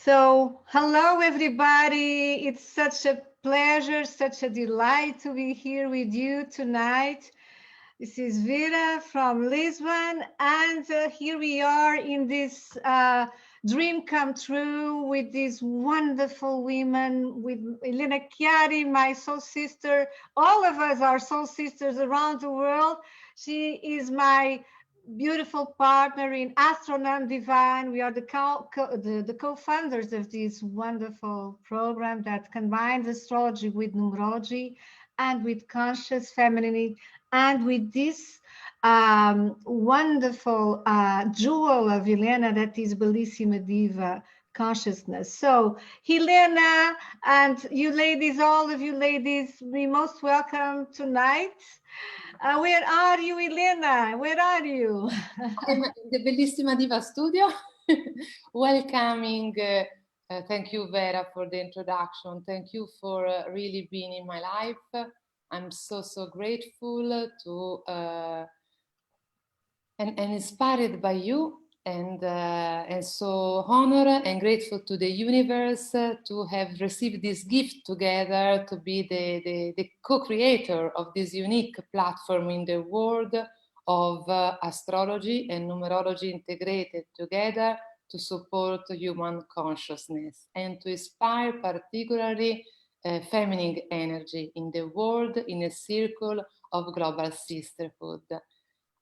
So, hello everybody. It's such a pleasure, such a delight to be here with you tonight. This is Vera from Lisbon, and here we are in this dream come true with these wonderful women, with Elena Chiari, my soul sister. All of us are soul sisters around the world. She is my beautiful partner in AstroNumDIVINE. We are the co-founders of this wonderful program that combines astrology with numerology and with conscious femininity and with this wonderful jewel of Helena that is Bellissima Diva consciousness. So Helena and you ladies, all of you ladies, be most welcome tonight. Where are you, Elena? Where are you? I'm in the Bellissima Diva studio, welcoming. Thank you, Vera, for the introduction. Thank you for really being in my life. I'm so grateful to and inspired by you, and so honored and grateful to the universe to have received this gift together, to be the co-creator of this unique platform in the world of astrology and numerology integrated together to support human consciousness and to inspire particularly feminine energy in the world in a circle of global sisterhood.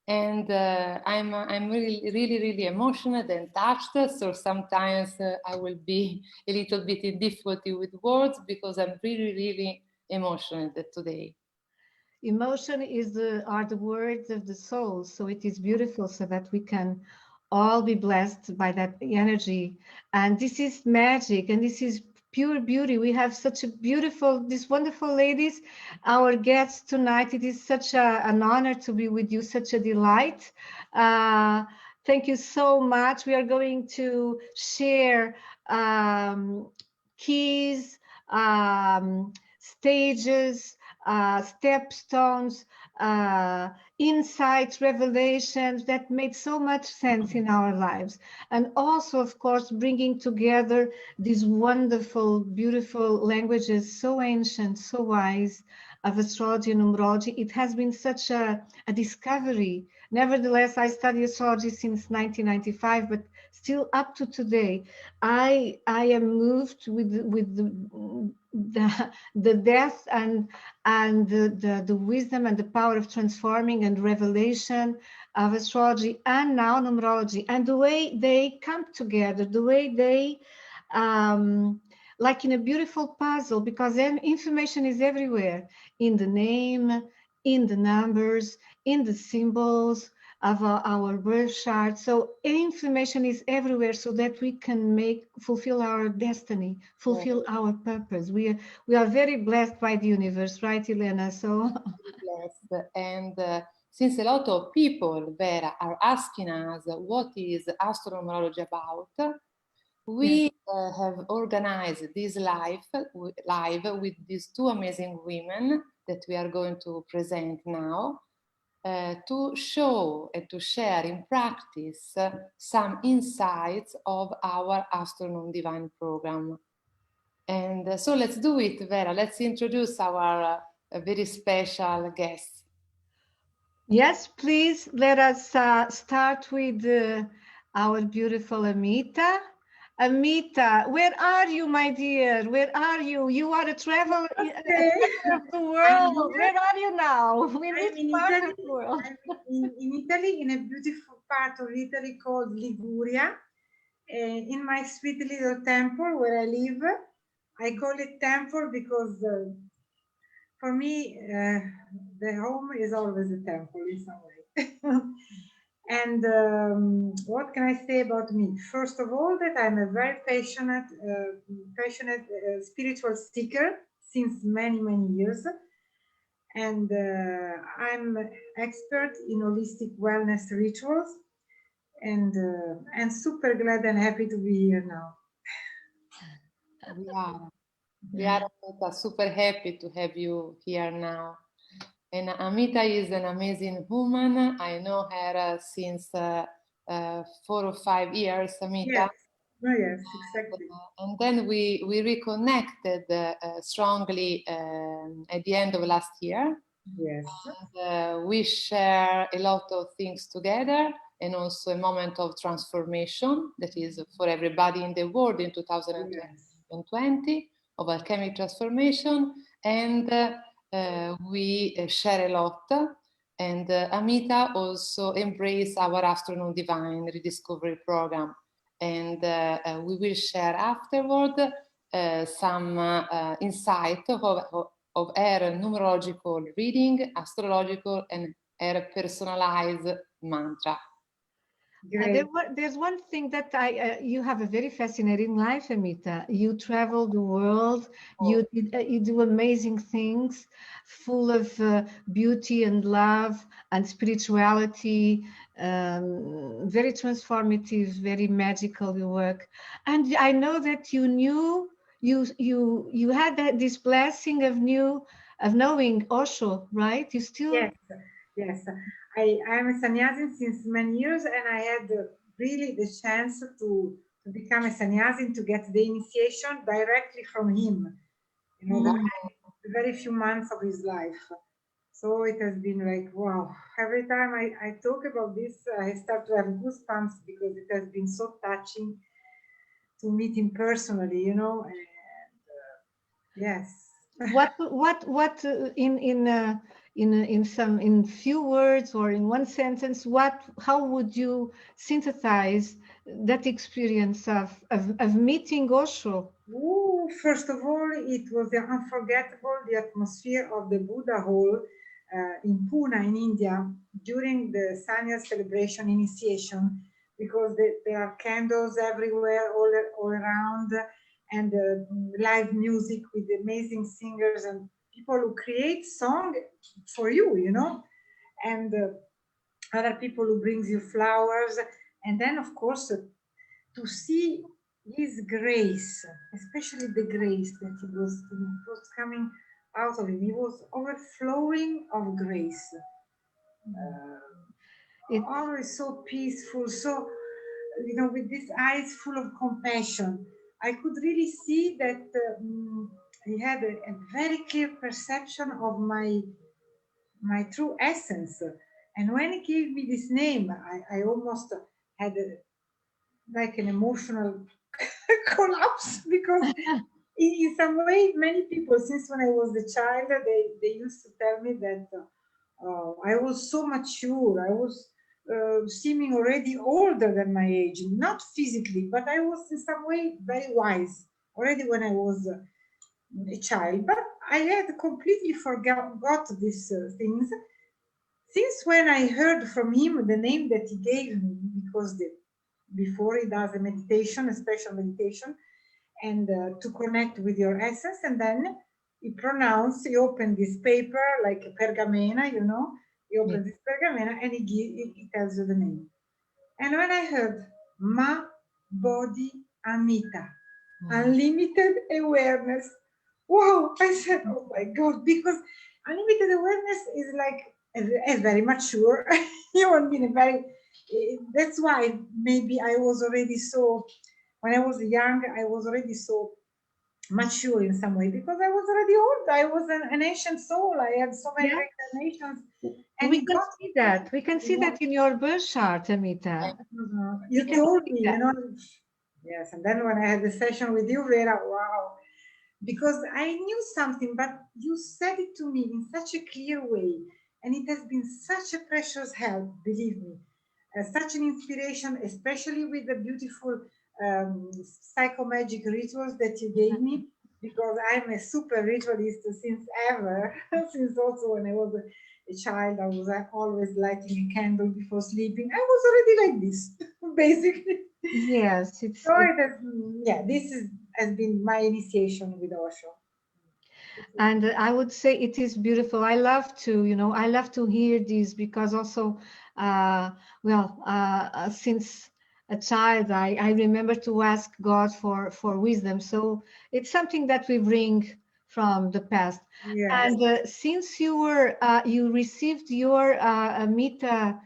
And I'm really emotional and touched. So sometimes I will be a little bit in difficulty with words because I'm really emotional today. Emotion are the words of the soul. So it is beautiful so that we can all be blessed by that energy. And this is magic and this is pure beauty. We have such a these wonderful ladies, our guests tonight. It is such an honor to be with you, such a delight. Thank you so much. We are going to share keys, stages, stepstones, insights, revelations that made so much sense in our lives. And also, of course, bringing together these wonderful, beautiful languages, so ancient, so wise, of astrology and numerology. It has been such a discovery. Nevertheless, I study astrology since 1995, but still up to today, I am moved with the depth and the wisdom and the power of transforming and revelation of astrology and now numerology, and the way they come together, the way they like in a beautiful puzzle, because then information is everywhere, in the name, in the numbers, in the symbols of our birth chart. So information is everywhere so that we can fulfill our destiny, fulfill our purpose. We are very blessed by the universe, right, Elena? So blessed. And since a lot of people, Vera, are asking us what is astronumerology about, we have organized this live with these two amazing women that we are going to present now, to show and to share in practice some insights of our AstronumDIVINE program. And so let's do it, Vera. Let's introduce our very special guests. Yes, please let us start with our beautiful Amita. Amita, where are you, my dear? Where are you? You are a traveler of the world. Where are you now? I'm in Italy. Of the world? I'm in Italy, in a beautiful part of Italy called Liguria, in my sweet little temple where I live. I call it temple because for me, the home is always a temple in some way. And what can I say about me? First of all, that I'm a very passionate spiritual seeker since many years, and I'm an expert in holistic wellness rituals, and super glad and happy to be here now. We are super happy to have you here now. And Amita is an amazing woman. I know her since 4 or 5 years, Amita. Oh, yes, exactly. And then we reconnected strongly at the end of last year. Yes. And we share a lot of things together, and also a moment of transformation that is for everybody in the world in 2020 of alchemic transformation. And we share a lot. And Amita also embraced our AstronumDIVINE Rediscovery Program. And we will share afterward some insight of her numerological reading, astrological, and her personalized mantra. There's one thing that you have a very fascinating life, Amita. You travel the world. You do amazing things, full of beauty and love and spirituality. Very transformative, very magical your work. And I know that you knew you had this blessing of knowing Osho, right? You still Yes. I am a sannyasin since many years, and I had really the chance to become a sannyasin, to get the initiation directly from him, you know, the very few months of his life. So it has been like, wow. Every time I talk about this, I start to have goosebumps because it has been so touching to meet him personally, you know. And yes. What in few words or in one sentence, how would you synthesize that experience of meeting Osho? Ooh, first of all, it was unforgettable, the atmosphere of the Buddha Hall in Pune, in India, during the Sanya celebration initiation, because there are candles everywhere, all around, and live music with amazing singers and people who create song for you, you know, and other people who brings you flowers, and then of course to see his grace, especially the grace that was coming out of him. He was overflowing of grace. Always so peaceful, so, you know, with these eyes full of compassion. I could really see that he had a very clear perception of my true essence. And when he gave me this name, I almost had like an emotional collapse, because in some way many people, since when I was a child, they used to tell me that I was so mature, I was seeming already older than my age, not physically, but I was in some way very wise already when I was a child. But I had completely forgot these things since when I heard from him the name that he gave me, because before he does a meditation, a special meditation, and to connect with your essence, and then he opened this paper like a pergamena, you know, he opened this pergamena and he tells you the name. And when I heard Ma Bodhi Amita, unlimited awareness, wow, I said, oh my God, because unlimited awareness is like a very mature human being, that's why maybe I was already so, when I was young, I was already so mature in some way, because I was already old. I was an ancient soul. I had so many reincarnations. And we can see that. We can see that in your birth chart, Amita. You told me, you know. Yes, and then when I had the session with you, Vera, wow. Because I knew something, but you said it to me in such a clear way. And it has been such a precious help, believe me. Such an inspiration, especially with the beautiful psychomagic rituals that you gave me, because I'm a super ritualist since ever. Since also when I was a child, I was always lighting a candle before sleeping. I was already like this, basically. Yes, this has been my initiation with Osho. And I would say it is beautiful. I love to hear this, because also, since a child, I remember to ask God for wisdom. So it's something that we bring from the past. Yes. And since you received your Amita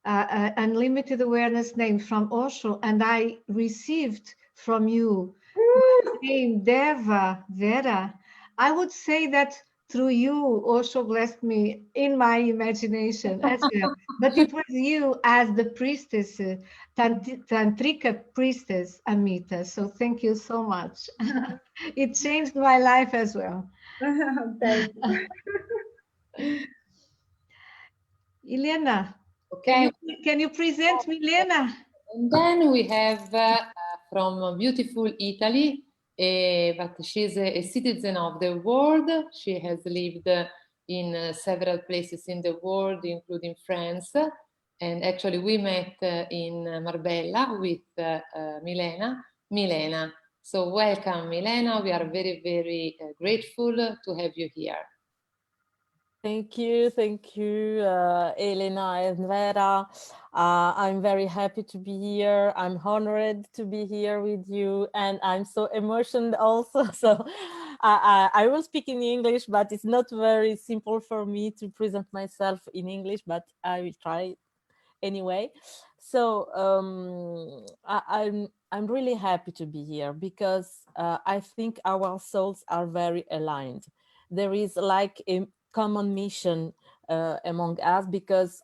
unlimited awareness name from Osho, and I received from you my name Deva Vera. I would say that through you, Osho blessed me in my imagination as well. But it was you as the priestess, Tantrika priestess, Amita. So thank you so much. It changed my life as well. Thank you. Elena, Okay. can you present me, Elena? And then we have from beautiful Italy, but she's a citizen of the world. She has lived in several places in the world, including France. And actually we met in Marbella with Milena. Milena. So welcome, Milena. We are very, very grateful to have you here. Thank you, Elena and Vera. I'm very happy to be here. I'm honored to be here with you, and I'm so emotional also. So I will speak in English, but it's not very simple for me to present myself in English, but I will try anyway. So I'm really happy to be here because I think our souls are very aligned. There is like a common mission among us because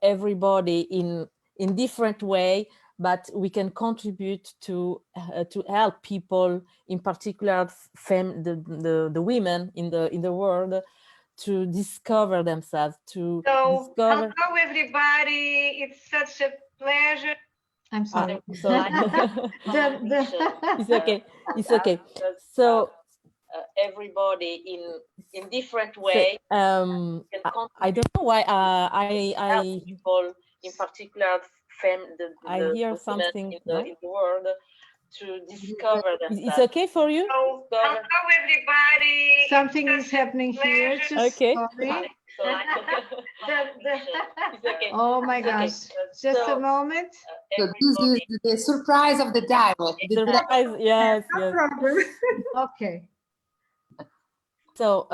everybody in different way, but we can contribute to help people, in particular the women in the world, to discover themselves, to discover. Hello everybody, it's such a pleasure. I'm sorry. Sorry. It's okay. It's okay. So everybody in different way. I don't know why I people in particular I hear something in the world to discover themselves. It's okay for you? Hello everybody. Something is happening here. Just okay. Sorry. Oh my gosh. Just a moment. So this is the surprise of the dialogue. Surprise, yes, No yes. problem. Okay. So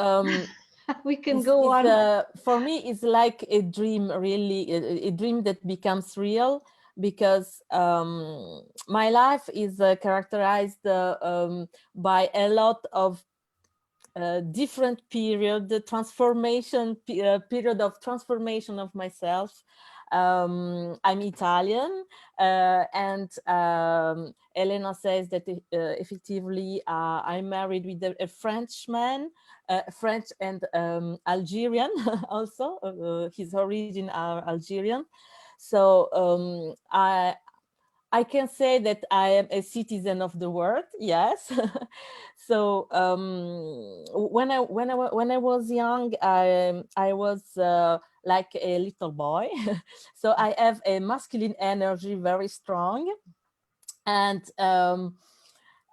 we can go on. For me, it's like a dream, really, a dream that becomes real, because my life is characterized by a lot of different period, the transformation period of transformation of myself. I'm Italian, and Elena says that effectively I'm married with a Frenchman, French and Algerian also. His origin are Algerian. So I can say that I am a citizen of the world. Yes. So when I was young, I was like a little boy. So I have a masculine energy very strong. And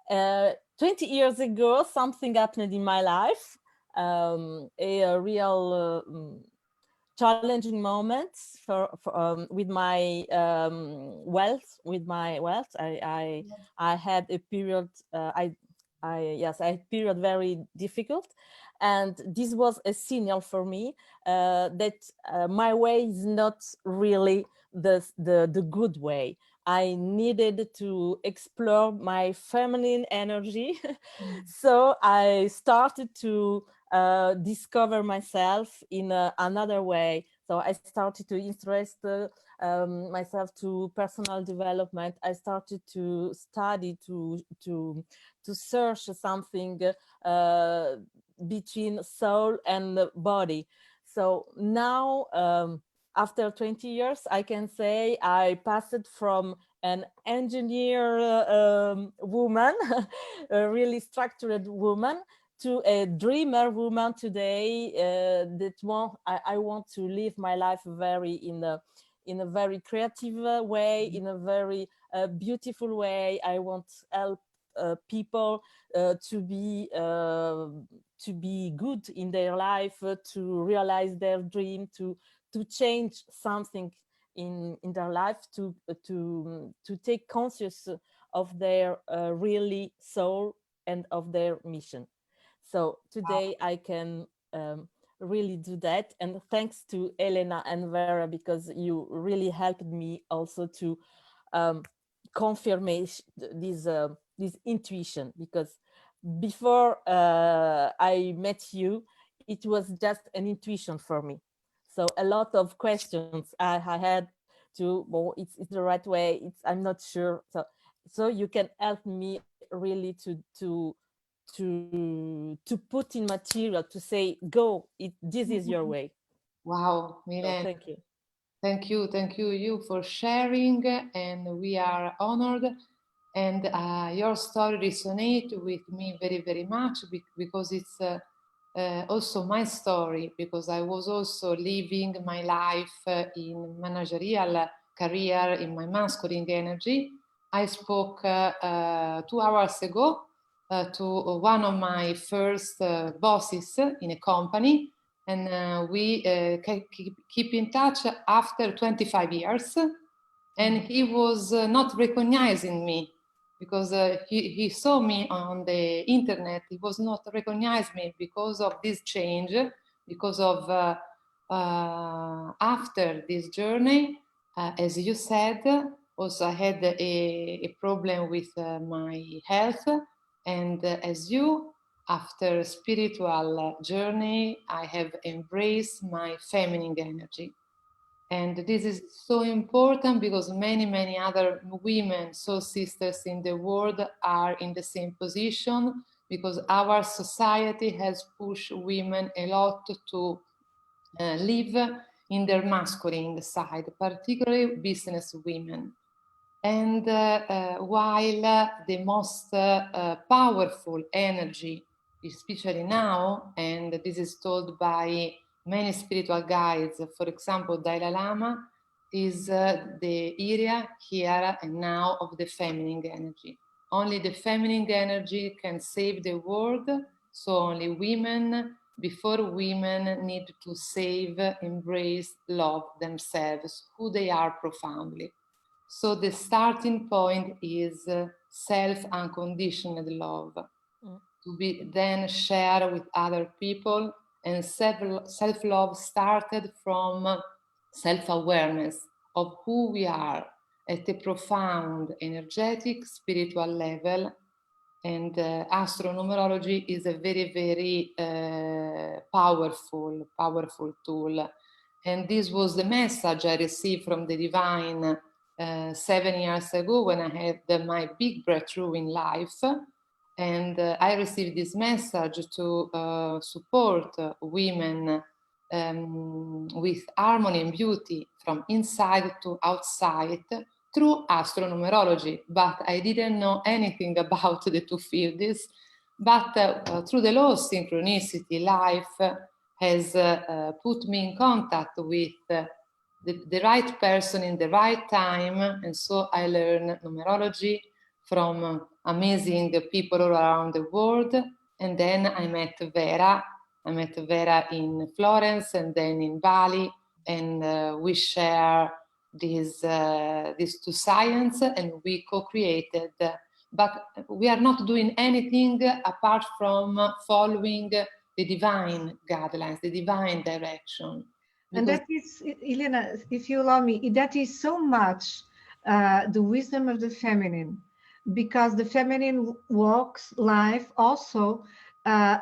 20 years ago, something happened in my life. A real challenging moments with my wealth. I had a period. I had a period very difficult, and this was a signal for me that my way is not really the good way. I needed to explore my feminine energy. So I started to discover myself in another way. So I started to interest myself to personal development. I started to study, to search something between soul and body. So now, after 20 years, I can say I passed from an engineer woman, a really structured woman, to a dreamer woman today. I want to live my life in a very creative way, in a very beautiful way. I want to help people to be good in their life, to realize their dream, to change something in their life, to take conscious of their really soul and of their mission. So today I can really do that. And thanks to Elena and Vera, because you really helped me also to confirm this intuition, because before I met you, it was just an intuition for me. So a lot of questions I had to, well, it's the right way, I'm not sure. So you can help me really to put in material, to say, go, this is your way. Wow, So Milena. thank you. Thank you for sharing, and we are honored. And your story resonates with me very, very much, because it's also my story, because I was also living my life in managerial career in my masculine energy. I spoke 2 hours ago to one of my first bosses in a company, and we keep in touch after 25 years. And he was not recognizing me, because he saw me on the internet. He was not recognizing me because of this change, because of after this journey, as you said, also I had a problem with my health. And as you, after spiritual journey, I have embraced my feminine energy. And this is so important, because many other women, soul sisters in the world, are in the same position, because our society has pushed women a lot to live in their masculine side, particularly business women. And while the most powerful energy, especially now, and this is told by many spiritual guides, for example, Dalai Lama, is the area here and now of the feminine energy. Only the feminine energy can save the world, so only women, before women, need to save, embrace, love themselves, who they are profoundly. So the starting point is self-unconditional love, to be then shared with other people. And self-love started from self-awareness of who we are at a profound, energetic, spiritual level. And astronumerology is a very, very powerful tool. And this was the message I received from the divine 7 years ago, when I had my big breakthrough in life. And I received this message to support women with harmony and beauty from inside to outside through astronumerology. But I didn't know anything about the two fields. But through the law of synchronicity, life has put me in contact with the right person in the right time. And so I learned numerology from amazing people all around the world. And then I met Vera. I met Vera in Florence and then in Bali. And we share these two sciences, and we co-created. But we are not doing anything apart from following the divine guidelines, the divine direction. And that is, Elena, if you allow me, that is so much the wisdom of the feminine, because the feminine walks life also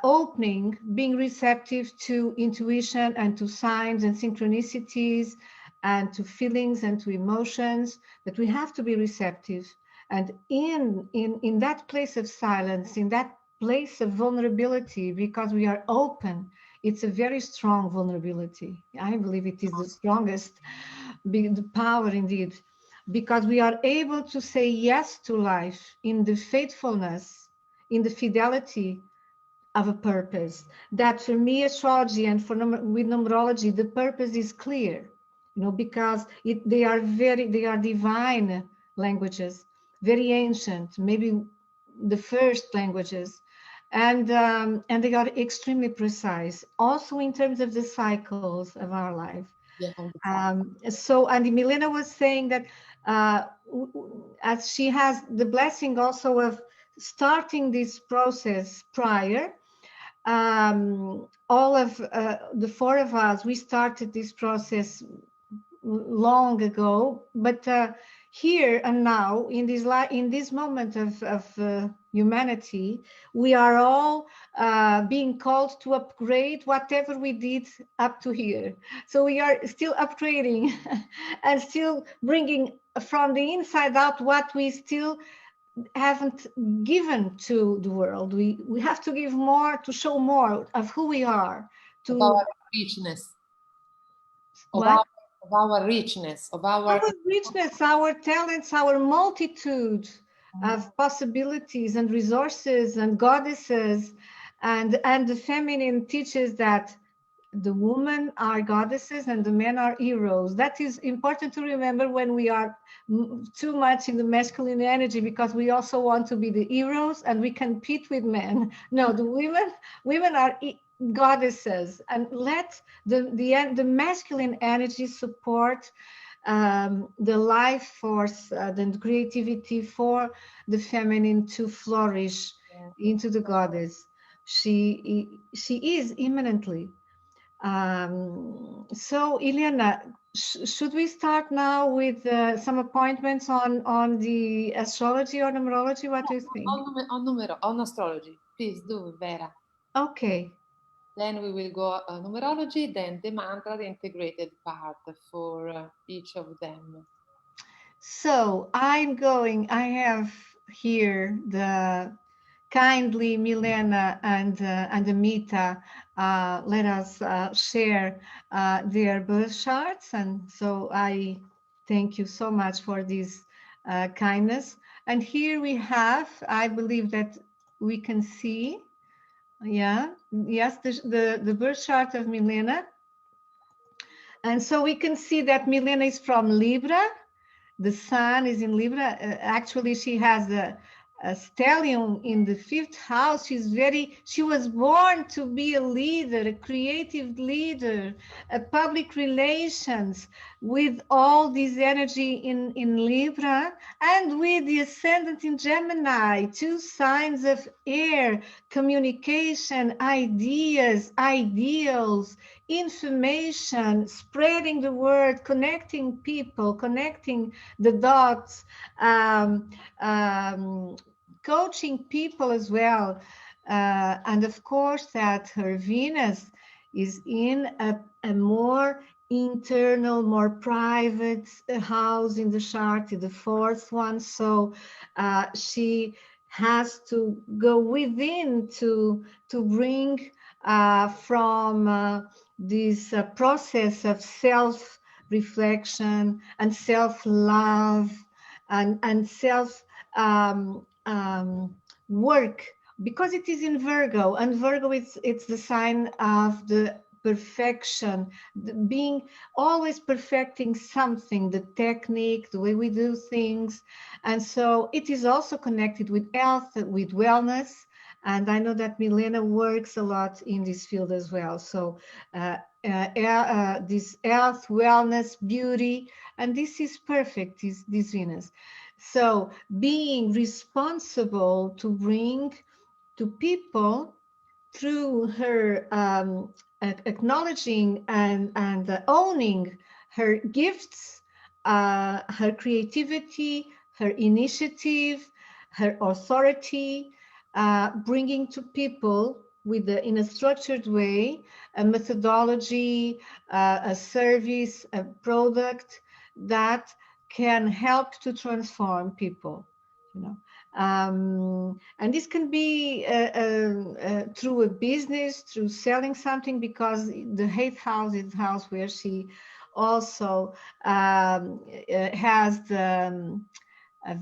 opening, being receptive to intuition and to signs and synchronicities and to feelings and to emotions, that we have to be receptive. And in that place of silence, in that place of vulnerability, because we are open, it's a very strong vulnerability. I believe it is the strongest, the power indeed, because we are able to say yes to life in the faithfulness, in the fidelity of a purpose. That for me, astrology and with numerology, the purpose is clear, because they are divine languages, very ancient, maybe the first languages. And they are extremely precise, also in terms of the cycles of our life. Yeah, And Milena was saying that as she has the blessing also of starting this process prior, all of the four of us, we started this process long ago, but here and now, in this moment of humanity, we are all being called to upgrade whatever we did up to here. So we are still upgrading and still bringing from the inside out what we still haven't given to the world. We have to give more, to show more of who we are, to of our richness, what? of our richness, of Our richness, our talents, our multitude of possibilities and resources and goddesses, and the feminine teaches that the women are goddesses and the men are heroes. That is important to remember when we are too much in the masculine energy, because we also want to be the heroes and we compete with men. No, the women are goddesses, and let the masculine energy support the life force, the creativity for the feminine to flourish into the goddess she is imminently. So Ileana, should we start now with some appointments on the astrology or numerology? What do you think? On astrology, please do, Vera. Okay. Then we will go numerology, then the mantra, the integrated part for each of them. So I have here the kindly Milena and Amita let us share their birth charts, and so I thank you so much for this kindness. And here we have, I believe that we can see, the birth chart of Milena, and so we can see that Milena is from Libra. The sun is in Libra. Actually, she has a stellium in the 5th house. She was born to be a leader, a creative leader, a public relations, with all this energy in Libra, and with the ascendant in Gemini, 2 signs of air, communication, ideas, ideals, information, spreading the word, connecting people, connecting the dots, coaching people as well. And of course that her Venus is in a more internal, more private house in the chart, the 4th one. So she has to go within to bring from this process of self-reflection and self-love and self work, because it is in Virgo, and Virgo it's the sign of the perfection, being always perfecting something, the technique, the way we do things. And so it is also connected with health, with wellness. And I know that Milena works a lot in this field as well. So this health, wellness, beauty, and this is perfect, this Venus. So being responsible to bring to people through her acknowledging and owning her gifts, her creativity, her initiative, her authority, bringing to people in a structured way, a methodology, a service, a product that can help to transform people, and this can be through a business, through selling something, because the 8th house is the house where she also has a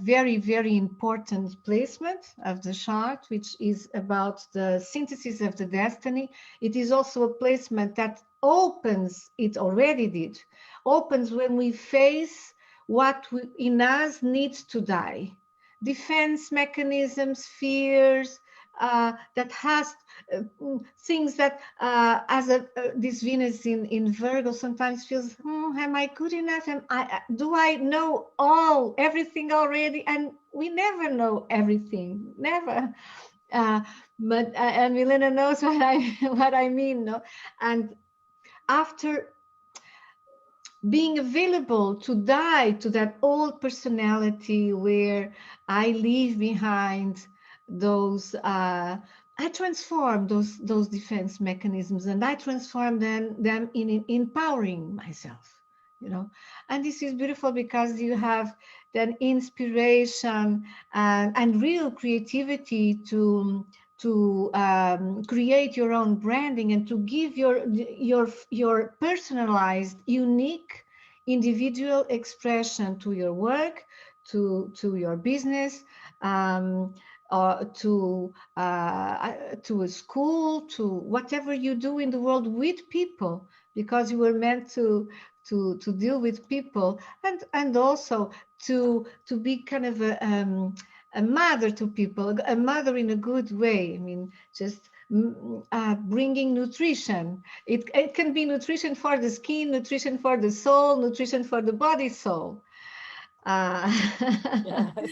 very, very important placement of the chart, which is about the synthesis of the destiny. It is also a placement that opens, it already did, opens when we face what in us needs to die. Defense mechanisms, fears, that has things that this Venus in Virgo sometimes feels, am I good enough? Do I know everything already? And we never know everything, never. And Milena knows what I mean, no? And after being available to die to that old personality where I leave behind those, I transform those defense mechanisms, and I transform them in empowering myself, you know. And this is beautiful because you have that inspiration and real creativity to create your own branding and to give your personalized, unique, individual expression to your work, to your business, or to a school, to whatever you do in the world with people, because you were meant to deal with people, and also to be kind of a mother to people, a mother in a good way. I mean, just bringing nutrition. It can be nutrition for the skin, nutrition for the soul, nutrition for the body, soul. Yes.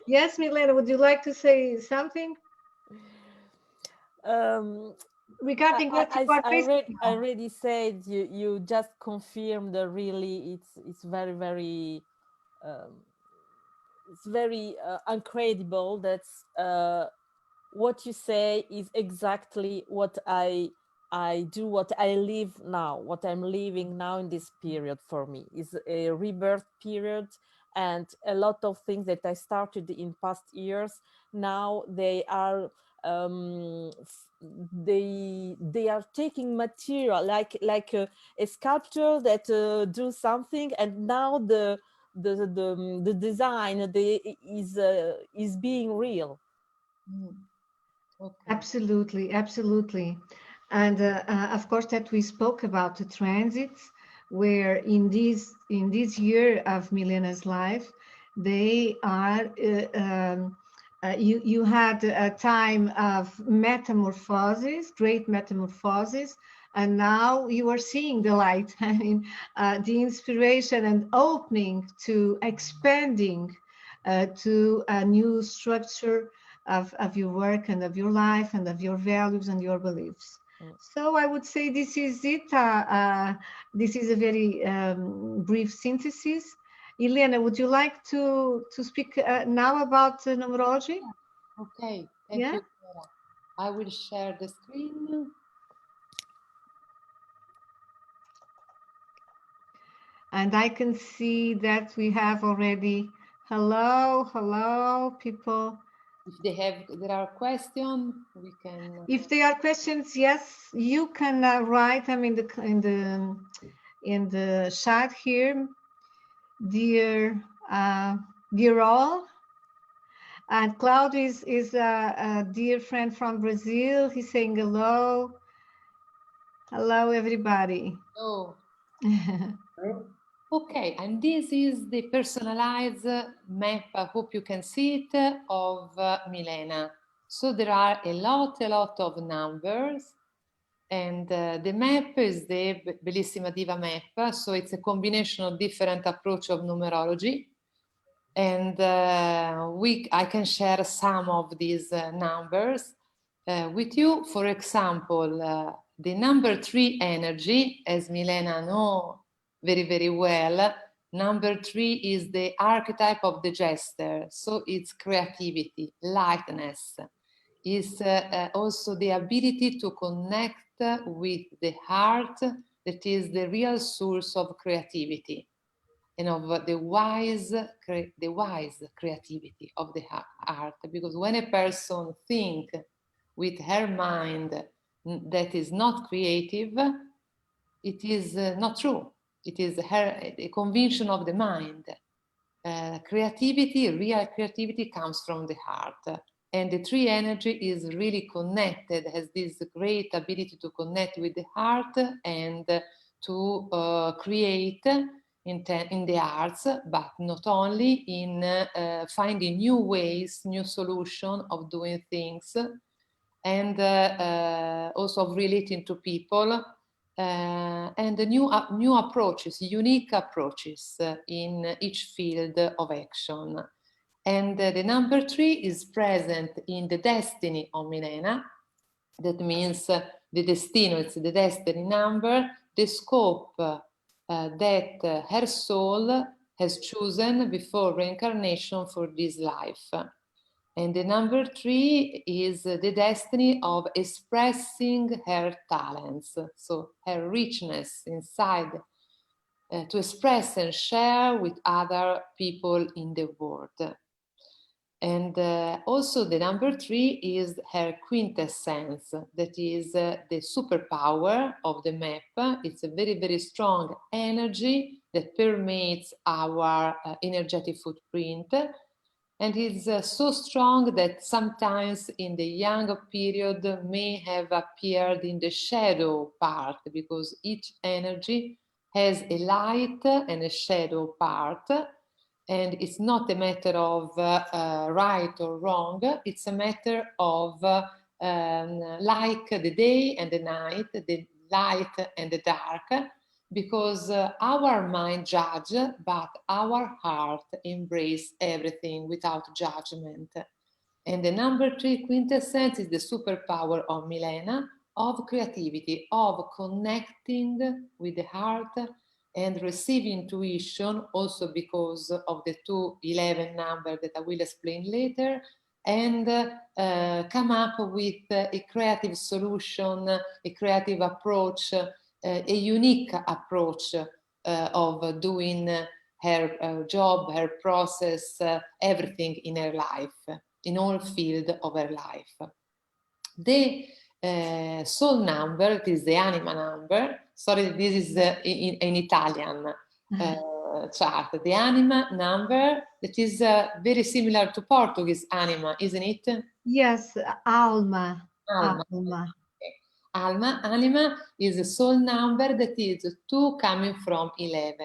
Yes, Milena, would you like to say something regarding what you are facing now? I already said, you just confirmed that really it's very, very it's very incredible. That's what you say is exactly what I do, what I live now, what I'm living now in this period. For me is a rebirth period, and a lot of things that I started in past years, now they are they are taking material, like a sculptor that do something, and now the design is being real. Okay. Absolutely, absolutely. And of course that we spoke about the transits, where in this year of Milena's life, they are you had a time of metamorphosis, great metamorphosis, and now you are seeing the light. I mean, the inspiration and opening to expanding to a new structure of your work and of your life and of your values and your beliefs. So I would say this is it. This is a very brief synthesis. Elena, would you like to speak now about numerology? Okay, thank you, Clara. I will share the screen. And I can see that we have already, hello, people. If there are questions, we can. If there are questions, yes, you can write them in the chat here, dear all. And Cloud is a dear friend from Brazil. He's saying hello. Hello, everybody. Oh. Okay, and this is the personalized map, I hope you can see it, of Milena. So there are a lot of numbers, and the map is the Bellissima Diva map, so it's a combination of different approach of numerology, and I can share some of these numbers with you. For example, the number 3 energy, as Milena knows very, very well, number 3 is the archetype of the jester. So it's creativity, lightness. It's also the ability to connect with the heart, that is the real source of creativity and of the wise creativity of the heart. Because when a person thinks with her mind that is not creative, it is not true. It is a conviction of the mind. Creativity, real creativity, comes from the heart. And the 3 energy is really connected, has this great ability to connect with the heart and to create in the arts, but not only, in finding new ways, new solutions of doing things, and also of relating to people, and the new approaches, unique approaches in each field of action. And the number 3 is present in the destiny of Milena. That means the destino, it's the destiny number, the scope that her soul has chosen before reincarnation for this life. And the number 3 is the destiny of expressing her talents, so her richness inside, to express and share with other people in the world. And also the number 3 is her quintessence, that is the superpower of the map. It's a very, very strong energy that permeates our energetic footprint. And it's so strong that sometimes in the young period may have appeared in the shadow part, because each energy has a light and a shadow part. And it's not a matter of right or wrong, it's a matter of like the day and the night, the light and the dark, because our mind judge, but our heart embrace everything without judgment. And the number 3 quintessence is the superpower of Milena, of creativity, of connecting with the heart and receive intuition, also because of the 211 number that I will explain later, and come up with a creative solution, a creative approach, a unique approach of doing her job, her process, everything in her life, in all fields of her life. The soul number, it is the anima number. Sorry, this is in Italian chart. The anima number, that is very similar to Portuguese anima, isn't it? Yes, alma. Alma. Alma. Okay. Alma, anima is a soul number that is 2 coming from 11.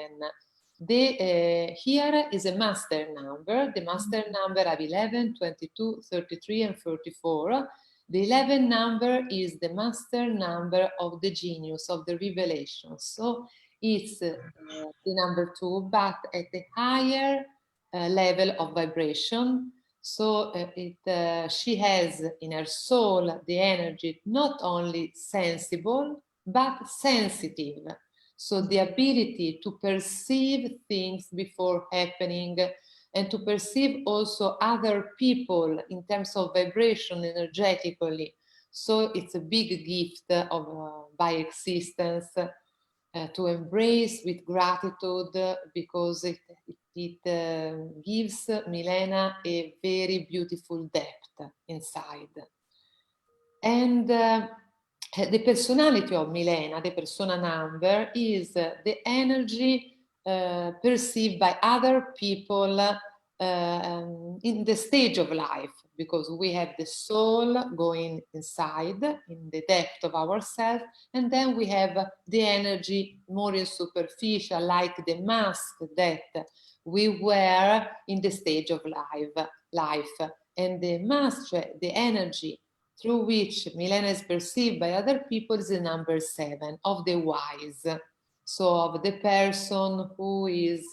Here is a master number. The master number of 11, 22, 33, and 34. The 11 number is the master number of the genius, of the revelation. So it's the number 2, but at a higher level of vibration. So she has in her soul the energy not only sensible, but sensitive. So the ability to perceive things before happening, and to perceive also other people in terms of vibration energetically. So it's a big gift of by existence to embrace with gratitude, because it gives Milena a very beautiful depth inside. And the personality of Milena, the persona number, is the energy perceived by other people in the stage of life, because we have the soul going inside in the depth of ourselves, and then we have the energy more in superficial, like the mask that we wear in the stage of life. And the mask, the energy through which Milena is perceived by other people, is the number 7, of the wise. So of the person who is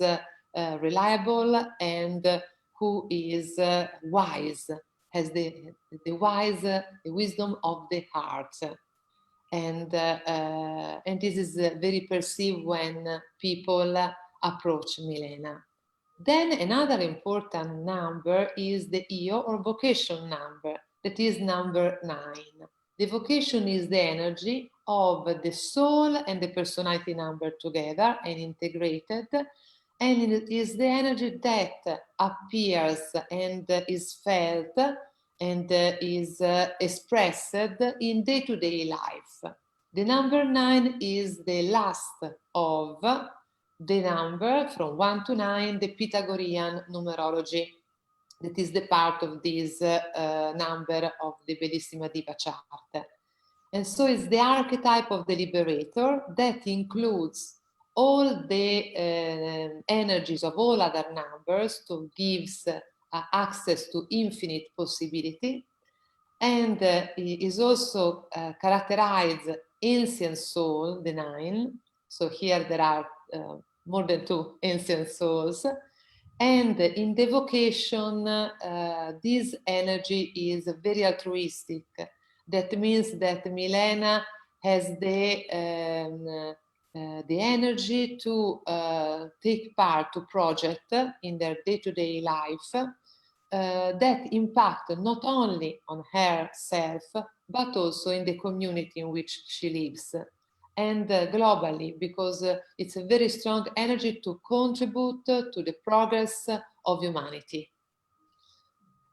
reliable and who is wise, has the wise, the wisdom of the heart. And this is very perceived when people approach Milena. Then another important number is the Io, or vocation number, that is number 9. The vocation is the energy of the soul and the personality number together and integrated, and it is the energy that appears and is felt and is expressed in day-to-day life. The number 9 is the last of the number from 1 to 9, the Pythagorean numerology. That is the part of this number of the Bellissima Diva chart. And so it's the archetype of the liberator that includes all the energies of all other numbers, to gives access to infinite possibility, and is also characterized ancient soul, the 9. So here there are more than 2 ancient souls, And in the vocation, this energy is very altruistic. That means that Milena has the energy to take part to projects in their day-to-day life that impact not only on herself, but also in the community in which she lives. And globally, because it's a very strong energy to contribute to the progress of humanity.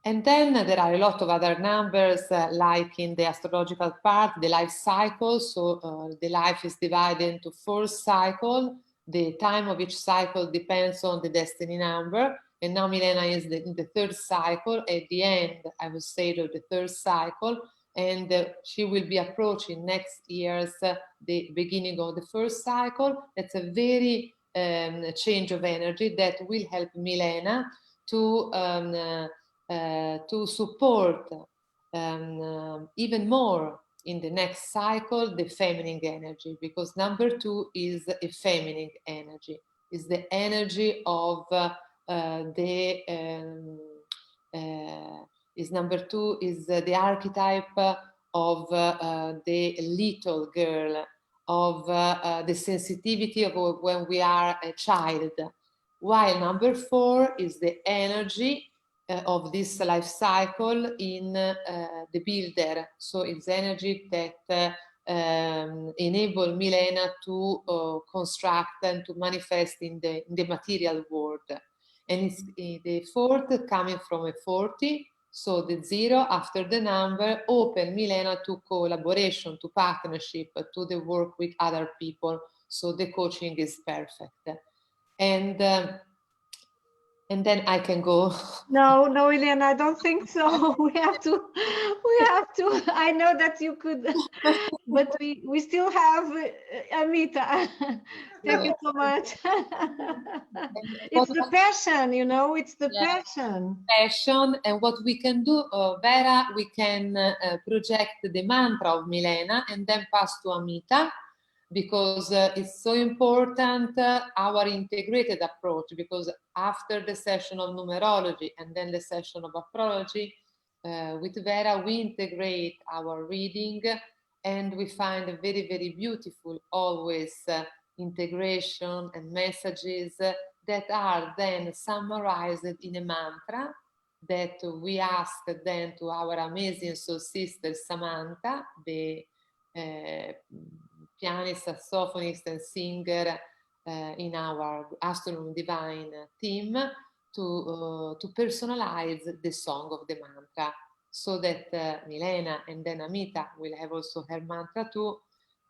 And then there are a lot of other numbers, like in the astrological part, the life cycle. So the life is divided into 4 cycles. The time of each cycle depends on the destiny number. And now Milena is in the 3rd cycle, at the end, I would say, of the 3rd cycle. And she will be approaching next year's the beginning of the 1st cycle. That's a very change of energy that will help Milena to support even more in the next cycle the feminine energy, because number 2 is a feminine energy, is the energy of is number 2 is the archetype of the little girl, of the sensitivity of when we are a child, while number 4 is the energy of this life cycle in the builder. So it's energy that enable Milena to construct and to manifest in the material world. And it's the 4th coming from a 40, so the 0 after the number open Milena to collaboration, to partnership, to the work with other people. So the coaching is perfect. And then I can go. No, Elena, I don't think so. We have to. I know that you could, but we still have Amita. Thank you so much. It's the passion, it's the passion. Passion, and what we can do, Vera, we can project the mantra of Milena and then pass to Amita, because it's so important, our integrated approach, because after the session of numerology and then the session of astrology, with Vera, we integrate our reading and we find a very, very beautiful, always integration and messages that are then summarized in a mantra that we ask then to our amazing soul sister Samantha, the pianist, saxophonist, and singer in our AstronumDIVINE team, to personalize the song of the mantra, so that Milena and then Amita will have also her mantra too,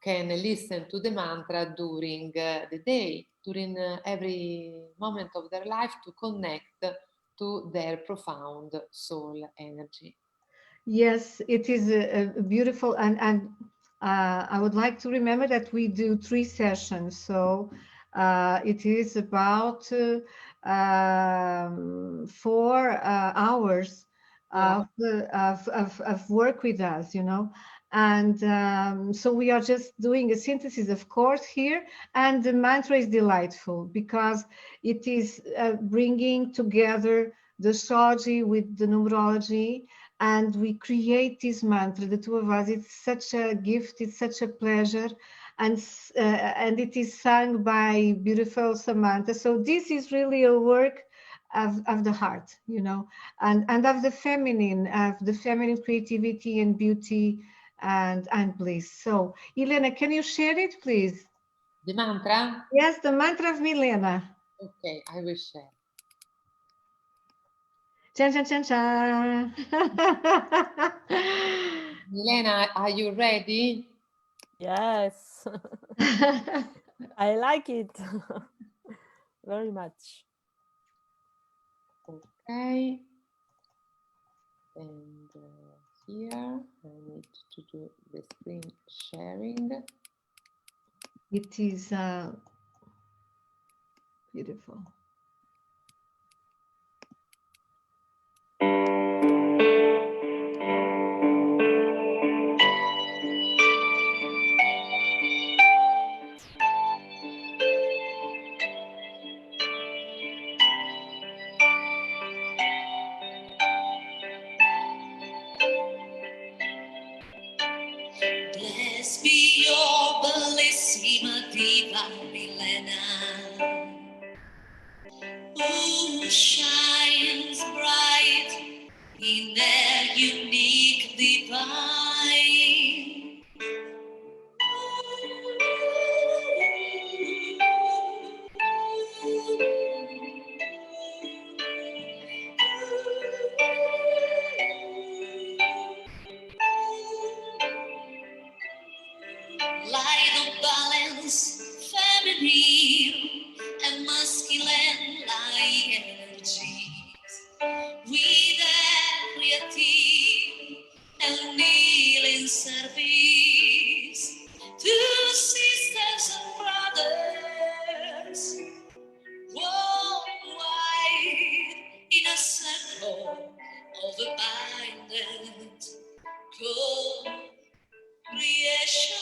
can listen to the mantra during the day, during every moment of their life, to connect to their profound soul energy. Yes, it is a beautiful, and I would like to remember that we do 3 sessions. So it is about 4 hours of work with us, and so we are just doing a synthesis, of course, here, and the mantra is delightful because it is bringing together the astrology with the numerology, and we create this mantra, the 2 of us. It's such a gift, it's such a pleasure, and it is sung by beautiful Samantha. So this is really a work of the heart, and of the feminine creativity and beauty and bliss. So Elena, can you share it, please? The mantra? Yes, the mantra of Milena. Okay, I will share. Chan, chan, chan, chan. Milena, are you ready? Yes. I like it very much. Okay. And here I need to do the screen sharing. It is beautiful. shines bright in their unique divine. Light of balance, feminine and masculine light energies, with a creative and kneeling service to sisters and brothers worldwide in a circle of abundant co-creation.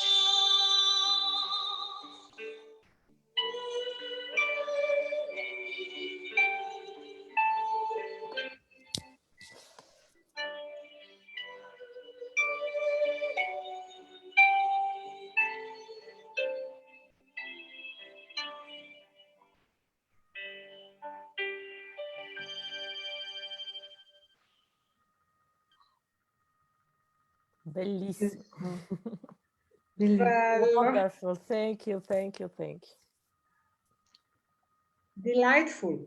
Bellissimo. Bello. Wonderful. Thank you, thank you, thank you. Delightful.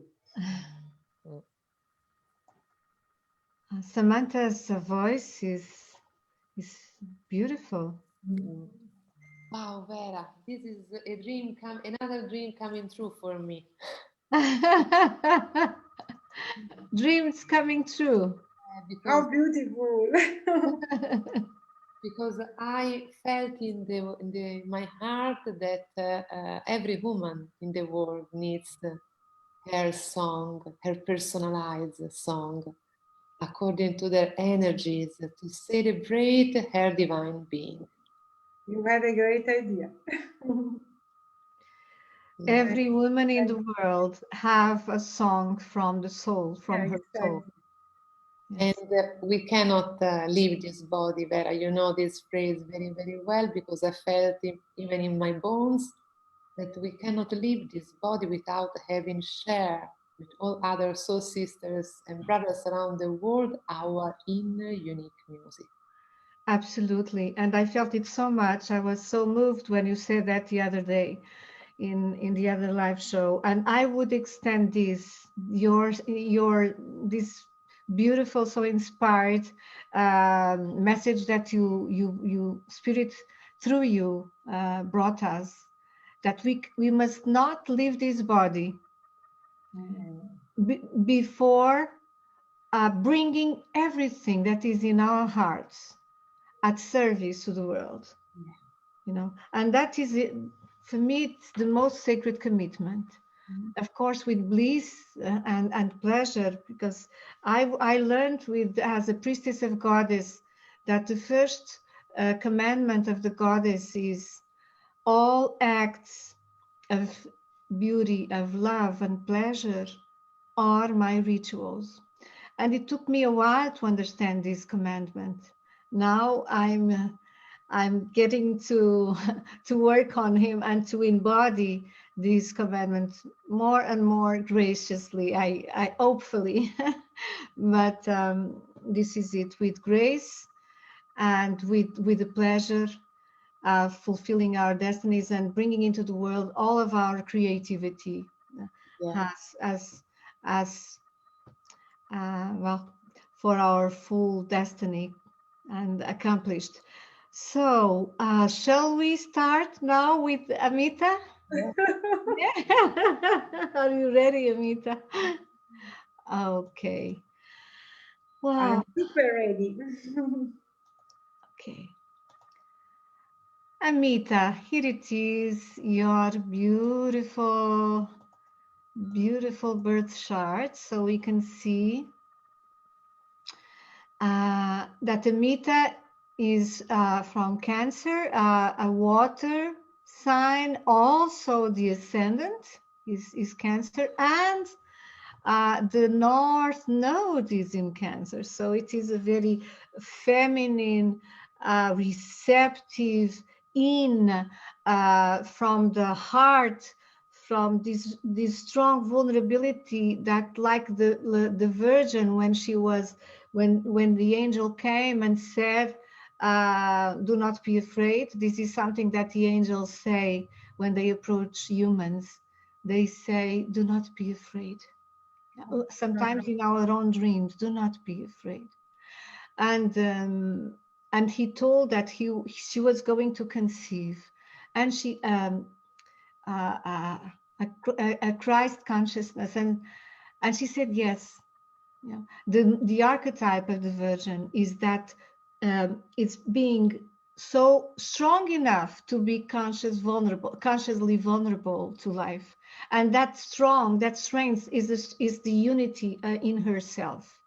Samantha's voice is beautiful. Wow, Vera, this is a dream another dream coming true for me. Dreams coming true. How beautiful. Because I felt in my heart that every woman in the world needs her song, her personalized song, according to their energies, to celebrate her divine being. You had a great idea. Every woman in the world have a song from the soul, from her soul. And we cannot leave this body, Vera. You know this phrase very, very well, because I felt it even in my bones that we cannot leave this body without having shared with all other soul sisters and brothers around the world our inner unique music. Absolutely. And I felt it so much. I was so moved when you said that the other day in the other live show. And I would extend this, this beautiful, so inspired message that you spirit through you brought us, that we must not leave this body before bringing everything that is in our hearts at service to the world. You know, and that is it. For me, it's the most sacred commitment. Of course, with bliss and pleasure, because I learned as a priestess of goddess that the first commandment of the goddess is all acts of beauty, of love and pleasure are my rituals. And it took me a while to understand this commandment. Now I'm getting to work on him and to embody these commandments more and more graciously. I hopefully, but this is it, with grace and with the pleasure of fulfilling our destinies and bringing into the world all of our creativity, well, for our full destiny and accomplished. So, shall we start now with Amita? Yeah. Are you ready, Amita? Okay. Wow. I'm super ready. Okay. Amita, here it is, your beautiful, beautiful birth chart. So we can see that Amita is from Cancer, a water sign. Also the ascendant is Cancer, and the North Node is in Cancer. So it is a very feminine, receptive, from the heart, from this strong vulnerability that, like the Virgin, when she was, when the angel came and said, do not be afraid. This is something that the angels say when they approach humans. They say, do not be afraid. Sometimes in our own dreams, do not be afraid. And he told that she was going to conceive, and she a Christ consciousness, and she said yes. Yeah. The archetype of the Virgin is that it's being so strong enough to be consciously vulnerable to life, and that strength is the unity in herself.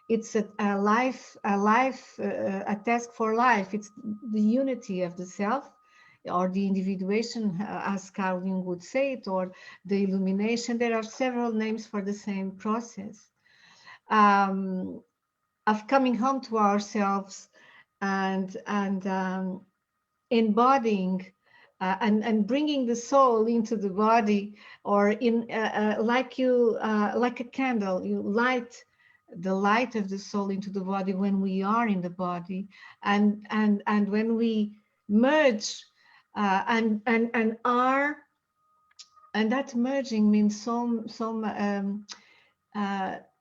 It's a task for life. It's the unity of the self, or the individuation, as Carl Jung would say it, or the illumination. There are several names for the same process of coming home to ourselves and embodying and bringing the soul into the body, or in like a candle, you light the light of the soul into the body when we are in the body, and when we merge and are, and that merging means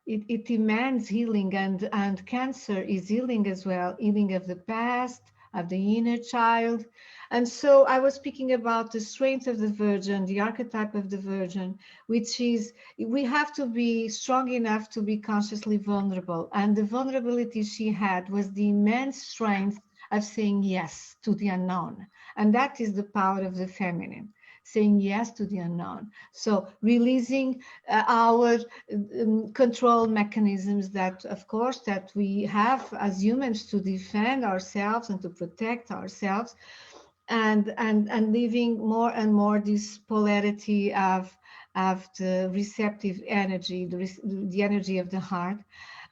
it demands healing, and cancer is healing as well, healing of the past, of the inner child. And so I was speaking about the strength of the Virgin, the archetype of the Virgin, which is, we have to be strong enough to be consciously vulnerable. And the vulnerability she had was the immense strength of saying yes to the unknown. And that is the power of the feminine, saying yes to the unknown. So releasing our control mechanisms that, of course, that we have as humans to defend ourselves and to protect ourselves, and leaving more and more this polarity of the receptive energy, the energy of the heart.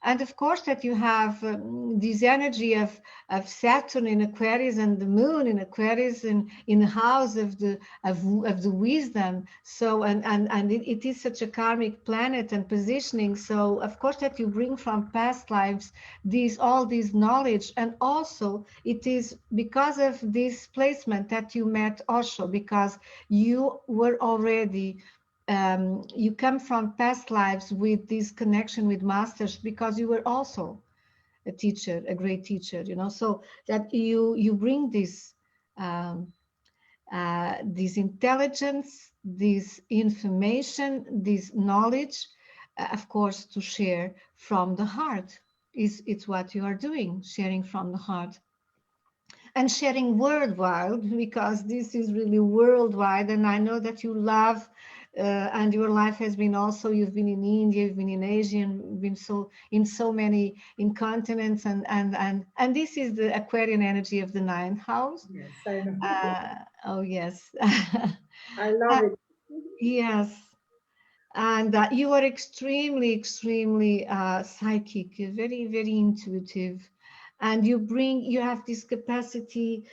And of course that you have this energy of Saturn in Aquarius and the moon in Aquarius in the house of the wisdom. So and it is such a karmic planet and positioning. So of course that you bring from past lives all these knowledge, and also it is because of this placement that you met Osho, because you were already you come from past lives with this connection with masters, because you were also a teacher, a great teacher, so that you bring this this intelligence, this information, this knowledge, of course, to share from the heart. It's what you are doing, sharing from the heart. And sharing worldwide, because this is really worldwide, and I know that you love and your life has been also, you've been in India, you've been in Asia, and you've been in so many continents, and this is the Aquarian energy of the 9th house. Yes, I know. Oh yes. I love it. Yes. And you are extremely psychic, very, very intuitive, and you have this capacity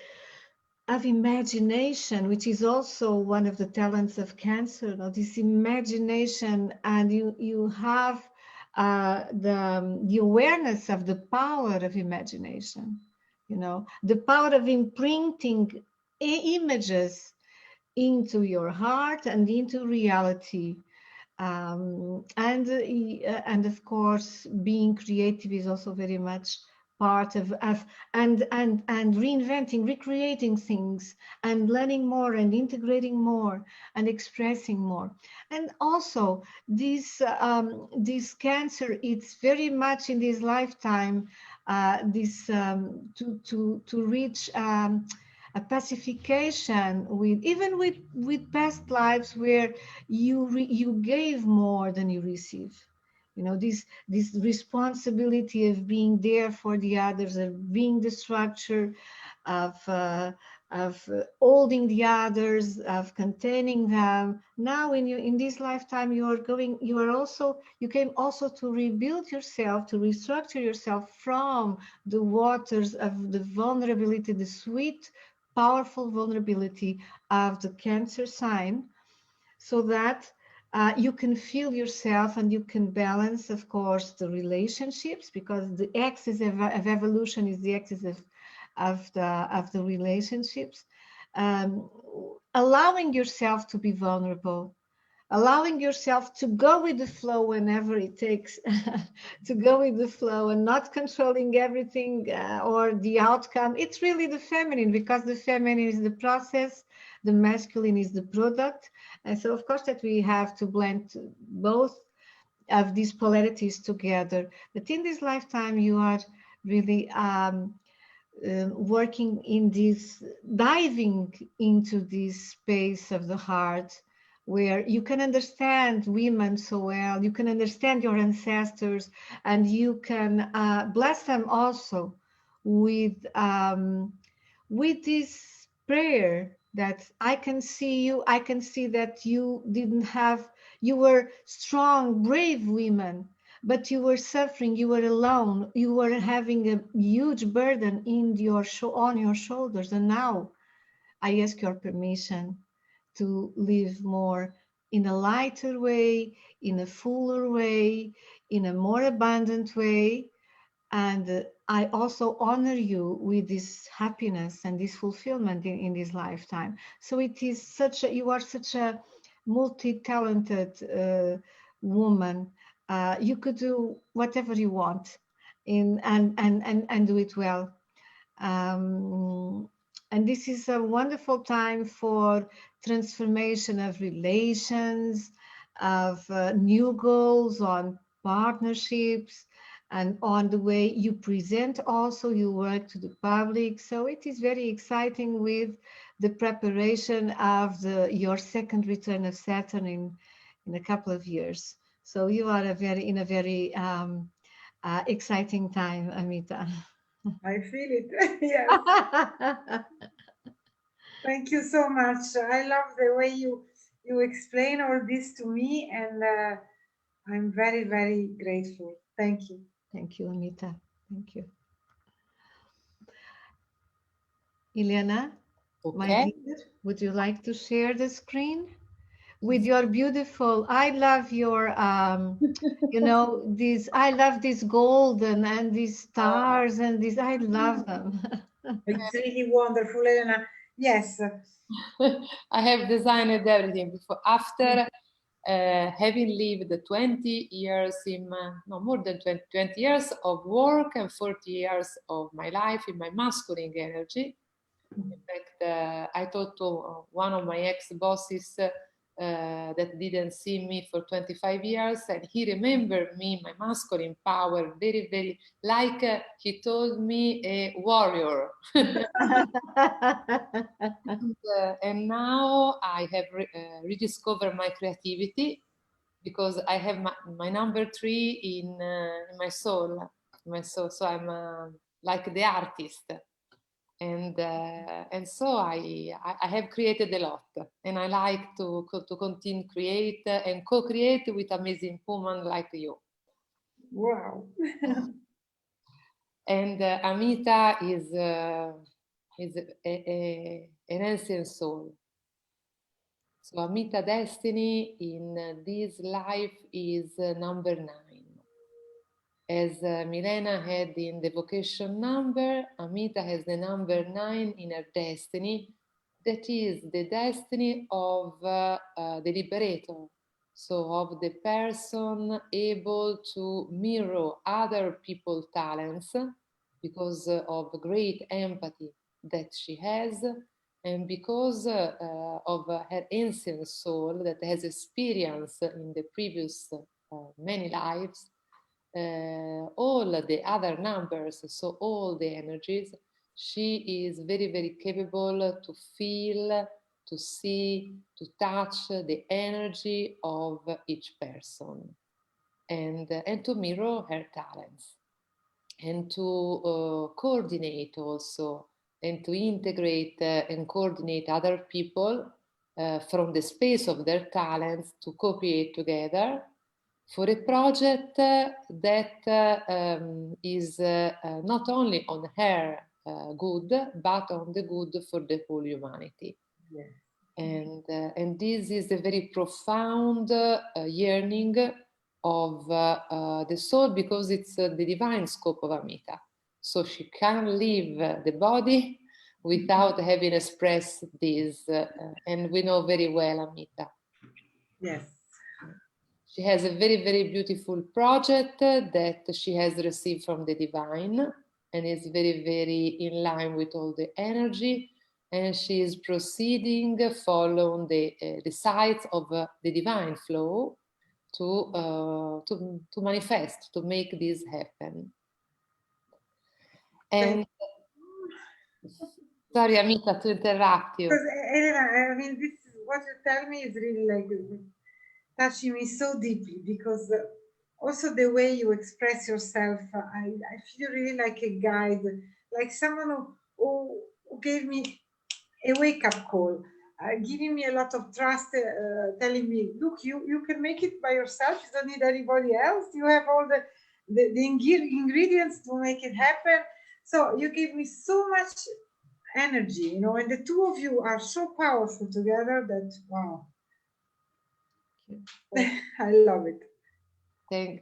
of imagination, which is also one of the talents of Cancer. This imagination, and you have the awareness of the power of imagination. The power of imprinting images into your heart and into reality. And of course, being creative is also very much part of and reinventing, recreating things, and learning more and integrating more and expressing more. And also this Cancer, it's very much in this lifetime this to reach a pacification with past lives where you gave more than you receive. This responsibility of being there for the others, of being the structure, of holding the others, of containing them. Now in this lifetime you came also to rebuild yourself, to restructure yourself from the waters of the vulnerability, the sweet, powerful vulnerability of the Cancer sign, so that you can feel yourself and you can balance, of course, the relationships, because the axis of evolution is the axis of the relationships. Allowing yourself to be vulnerable, allowing yourself to go with the flow whenever it takes to go with the flow, and not controlling everything or the outcome. It's really the feminine, because the feminine is the process, the masculine is the product. And so of course that we have to blend both of these polarities together. But in this lifetime you are really working in this, diving into this space of the heart, where you can understand women so well, you can understand your ancestors, and you can bless them also with this prayer that I can see you, I can see that you didn't have, you were strong, brave women, but you were suffering, you were alone, you were having a huge burden in your on your shoulders. And now I ask your permission to live more in a lighter way, in a fuller way, in a more abundant way. And I also honor you with this happiness and this fulfillment in this lifetime. So it is such a, you are such a multi-talented woman. You could do whatever you want and do it well. And this is a wonderful time for transformation of relations, of new goals, on partnerships, and on the way you present also your work to the public. So it is very exciting with the preparation of your second return of Saturn in a couple of years. So you are in a very exciting time, Amita. I feel it. Yes. Thank you so much. I love the way you explain all this to me, and I'm very, very grateful. Thank you. Thank you, Amita. Thank you. Ileana, my dear, would you like to share the screen with your beautiful, I love your, you know, these, I love these golden and these stars and these, I love them. It's really wonderful, Elena. Yes. I have designed everything before, after having lived 20 years in no more than 20 years of work and 40 years of my life in my masculine energy. In fact, I talked to one of my ex-bosses that didn't see me for 25 years, and he remembered me, my masculine power, very, very, like he told me, a warrior. And now I have rediscovered my creativity, because I have my number 3 in my soul. So I'm like the artist. And so I have created a lot, and I like to continue create and co-create with amazing women like you. Wow. And Amita is an ancient soul. So Amita destiny in this life is number 9. As Milena had in the vocation number, Amita has the number 9 in her destiny. That is the destiny of the liberator. So of the person able to mirror other people's talents because of great empathy that she has, and because of her ancient soul that has experienced in the previous many lives all the other numbers, so all the energies. She is very, very capable to feel, to see, to touch the energy of each person, and to mirror her talents, and to coordinate also, and to integrate and coordinate other people from the space of their talents to co-create together for a project that is not only on her good, but on the good for the whole humanity. Yes. And this is a very profound yearning of the soul, because it's the divine scope of Amita. So she can't leave the body without having expressed this, and we know very well Amita. Yes. She has a very, very beautiful project that she has received from the divine, and is very, very in line with all the energy. And she is proceeding following the sides of the divine flow to manifest, to make this happen. And sorry, Amita, to interrupt you. Because Elena, I mean, this what you tell me is really like touching me so deeply, because also the way you express yourself, I feel really like a guide, like someone who gave me a wake-up call, giving me a lot of trust, telling me, look, you can make it by yourself, you don't need anybody else, you have all the ingredients to make it happen. So you gave me so much energy, you know, and the two of you are so powerful together that, wow. I love it.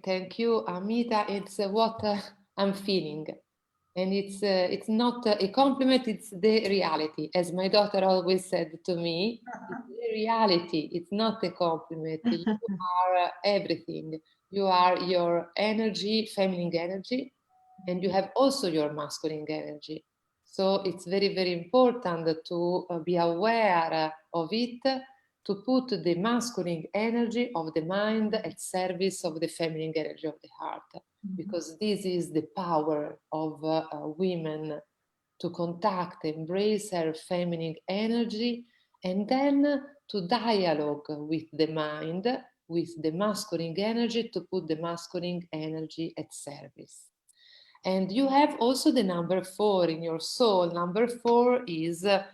Thank you, Amita. It's what I'm feeling. And it's not a compliment, it's the reality. As my daughter always said to me, it's the reality, it's not a compliment. You are everything. You are your energy, feminine energy, and you have also your masculine energy. So it's very, very important to be aware of it, to put the masculine energy of the mind at service of the feminine energy of the heart, because this is the power of women to contact, embrace her feminine energy, and then to dialogue with the mind, with the masculine energy, to put the masculine energy at service. And you have also the number 4 in your soul. Number 4 is the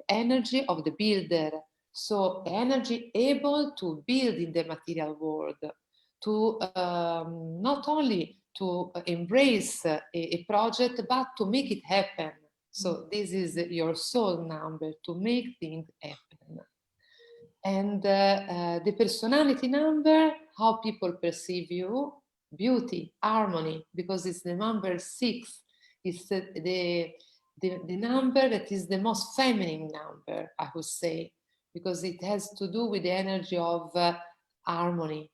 energy of the builder. So energy able to build in the material world, to not only to embrace a project, but to make it happen. So this is your soul number, to make things happen. And the personality number, how people perceive you, beauty, harmony, because it's the number 6. It's the number that is the most feminine number, I would say, because it has to do with the energy of harmony,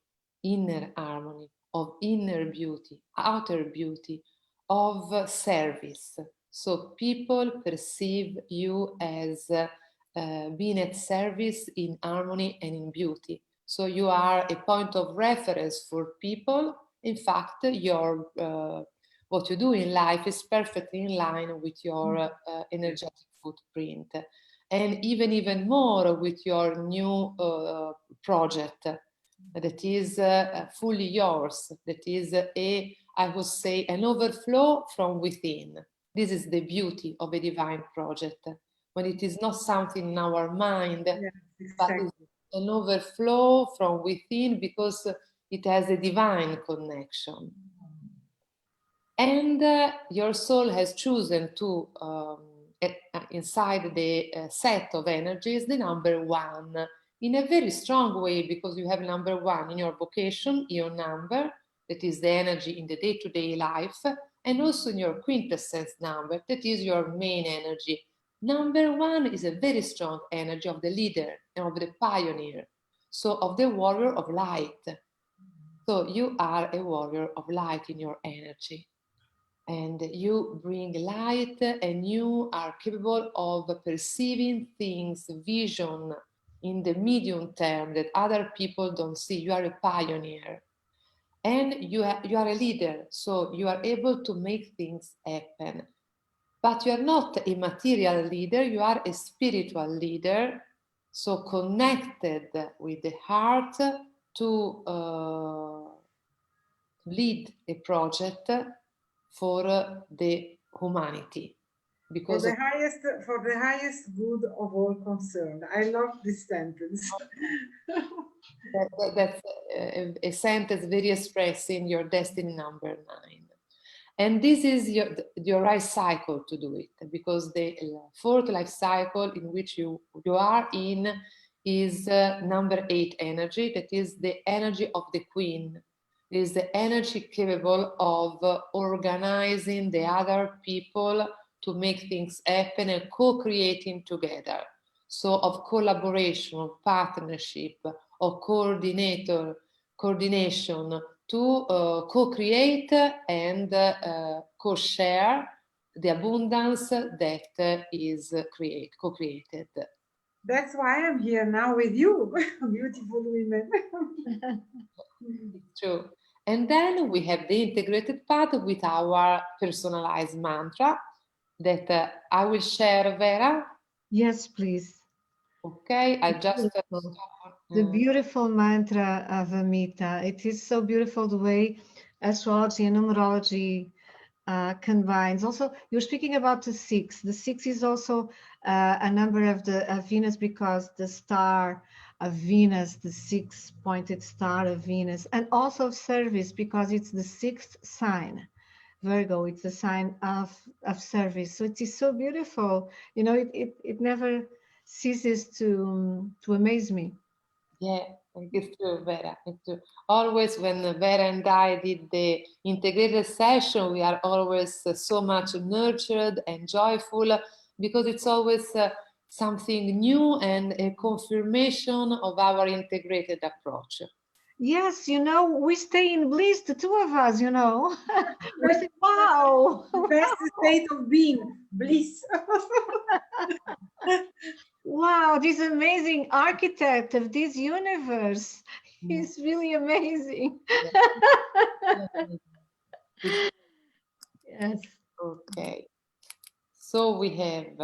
of inner beauty, outer beauty, of service. So people perceive you as being at service in harmony and in beauty. So you are a point of reference for people. In fact, your what you do in life is perfectly in line with your energetic footprint, and even more with your new project that is fully yours, that is I would say, an overflow from within. This is the beauty of a divine project, when it is not something in our mind, Yes, but exactly. it's an overflow from within, because it has a divine connection. And your soul has chosen to, inside the set of energies, the number 1, in a very strong way, because you have number 1 in your vocation, your number, that is the energy in the day-to-day life, and also in your quintessence number, that is your main energy. Number 1 is a very strong energy of the leader and of the pioneer, so of the warrior of light. So you are a warrior of light in your energy, and you bring light, and you are capable of perceiving things, vision in the medium term that other people don't see. You are a pioneer, and you are a leader, so you are able to make things happen. But you are not a material leader, you are a spiritual leader, so connected with the heart to lead a project for the humanity, because For the highest good of all concerned. I love this sentence. that's a sentence very expressing your destiny number 9. And this is your right cycle to do it, because the fourth life cycle in which you are in is number 8 energy. That is the energy of the queen. It is the energy capable of organizing the other people to make things happen and co-creating together. So of collaboration, of partnership, of coordination to co-create and co-share the abundance that is co-created. That's why I'm here now with you, beautiful women. It's true. And then we have the integrated part with our personalized mantra that I will share, Vera. Yes, please. Okay, I just the beautiful mantra of Amita. It is so beautiful the way astrology and numerology combines. Also, you're speaking about the 6. The 6 is also a number of Venus, because the star of Venus, the 6-pointed star of Venus, and also of service, because it's the 6th sign. Virgo, it's the sign of service. So it is so beautiful. You know, it never ceases to amaze me. Yeah, it's true, Vera. It's true. Always when Vera and I did the integrated session, we are always so much nurtured and joyful, because it's always something new and a confirmation of our integrated approach. Yes, you know, we stay in bliss, the two of us, you know. We say, wow. The best state of being, bliss. Wow, this amazing architect of this universe. He's really amazing. Yes. Okay. So we have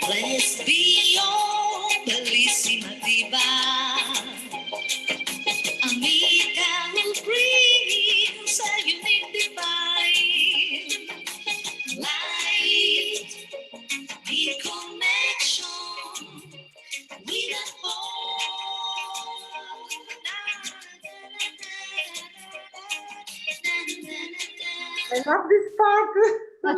Blessed be your bellissima diva, amica who brings a unique divine light in connection with a I love this part. With a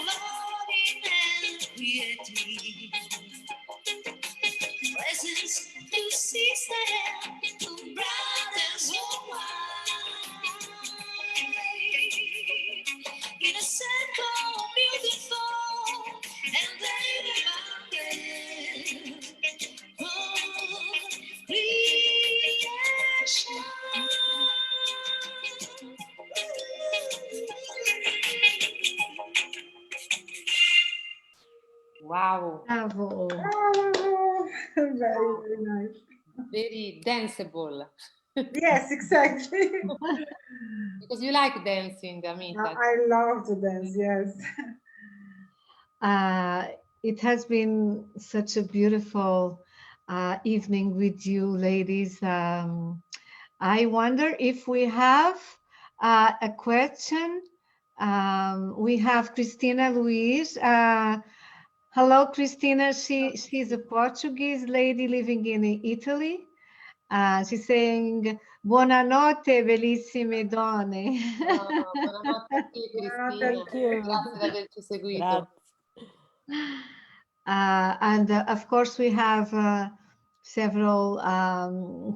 loving and creative presence to sister to brothers all wide. In a circle beautiful and then wow. Bravo. Very, very nice. Very danceable. Yes, exactly. Because you like dancing, Amita. I love to dance, yes. It has been such a beautiful evening with you, ladies. I wonder if we have a question. We have Cristina Luiz. Hello, Cristina. She's a Portuguese lady living in Italy. She's saying, buonanotte, bellissime donne. Buonanotte a te, Cristina. Thank you. Grazie di averci seguito. And of course, we have several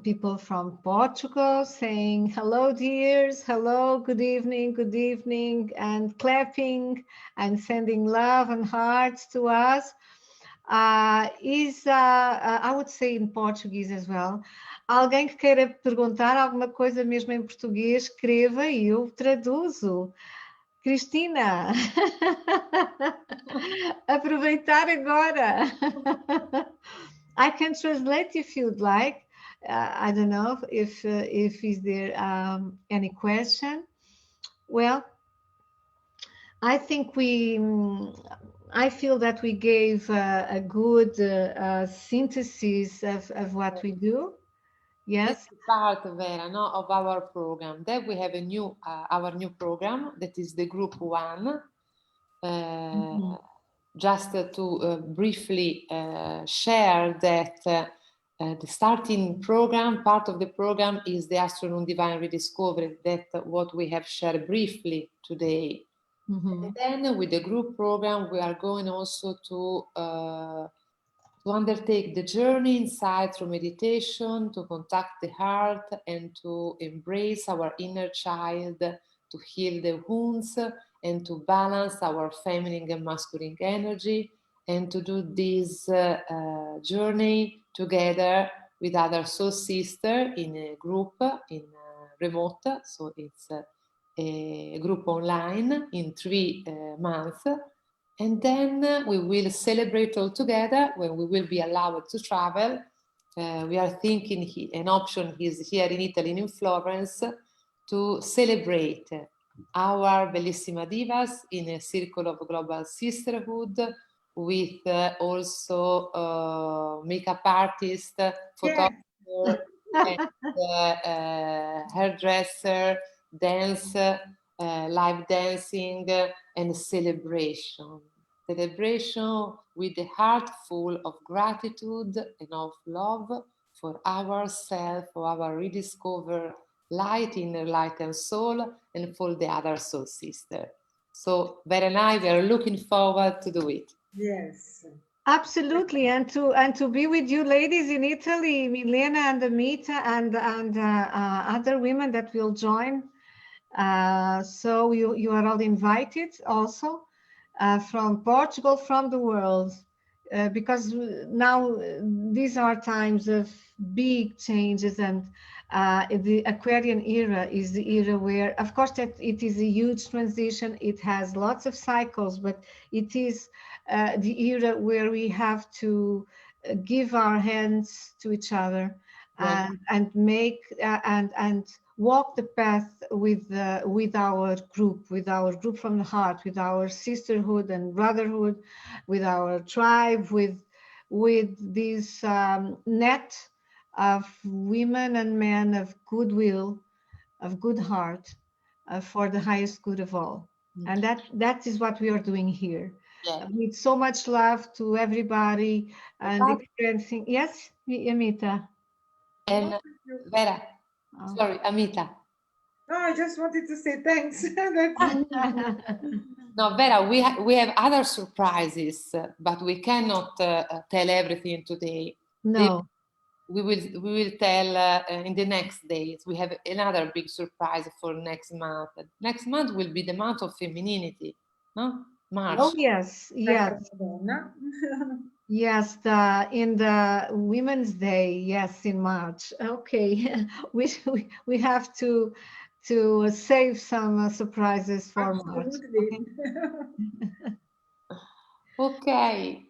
people from Portugal saying, hello, dears. Hello, good evening, and clapping and sending love and hearts to us. I would say in Portuguese as well. Alguém que queira perguntar alguma coisa mesmo em português, escreva e eu traduzo. Cristina, aproveitar agora. I can translate if you'd like. I don't know if is there any question. Well, I think I feel that we gave a good synthesis of what we do. Yes. That's part, Vera, no, of our program. Then we have our new program that is the group 1. just to briefly share that the starting program, part of the program is the AstroNumDIVINE Rediscovery, that what we have shared briefly today. And then with the group program, we are going also to undertake the journey inside through meditation, to contact the heart and to embrace our inner child, to heal the wounds and to balance our feminine and masculine energy, and to do this journey together with other soul sisters in a group, in remote, so it's a group online in 3 months. And then we will celebrate all together when we will be allowed to travel. We are thinking an option is here in Italy, in Florence, to celebrate our Bellissima Divas in a circle of global sisterhood with also makeup artist, photographer, and hairdresser, dance, live dancing, and celebration. Celebration with a heart full of gratitude and of love for ourselves, for our rediscovered light, inner light and soul, and for the other soul sister. So Vera and I, we are looking forward to do it. Yes. Absolutely, and to be with you ladies in Italy, Milena and Amita and other women that will join. So you are all invited also from Portugal, from the world, because now these are times of big changes, and the Aquarian era is the era where, of course, that it is a huge transition. It has lots of cycles, but it is the era where we have to give our hands to each other, and make and walk the path with our group from the heart, with our sisterhood and brotherhood, with our tribe, with this net of women and men of goodwill, of good heart, for the highest good of all. And that is what we are doing here. With so much love to everybody and experiencing. Yes, Amita. And Vera, sorry, Amita. No, I just wanted to say thanks. No, Vera, we have other surprises, but we cannot tell everything today. No. We will tell in the next days. We have another big surprise for next month. Next month will be the month of femininity, no? March. Oh yes, yes. Yes, in the Women's Day, yes, in March. Okay, we have to save some surprises for March. Okay.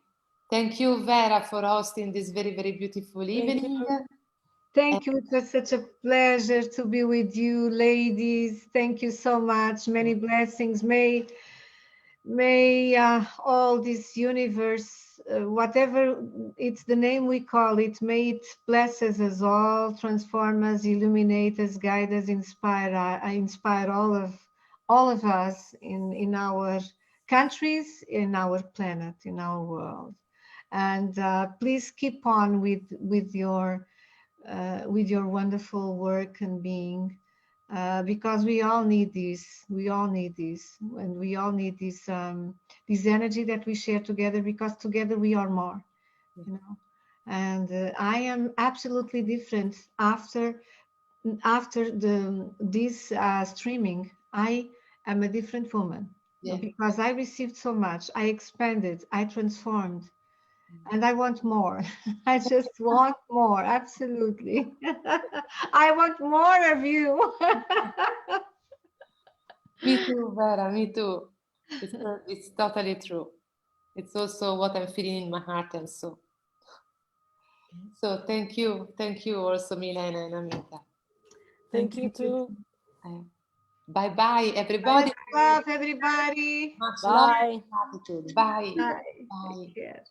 Thank you, Vera, for hosting this very, very beautiful evening. Thank you. It was such a pleasure to be with you, ladies. Thank you so much. Many blessings. May all this universe, whatever it's the name we call it, may it bless us all, transform us, illuminate us, guide us, inspire all of us in our countries, in our planet, in our world. And please keep on with your wonderful work and being. Because we all need this. We all need this, and we all need this this energy that we share together. Because together we are more, you know. And I am absolutely different after this streaming. I am a different woman, because I received so much. I expanded. I transformed. And I want more. I just want more. Absolutely. I want more of you. Me too, Vera. Me too. It's totally true. It's also what I'm feeling in my heart and soul. So thank you. Thank you also, Milena and Amita. Thank you too. Bye-bye, everybody. Love, everybody. Much Bye. love and gratitude. Bye. Bye. Bye. Take care.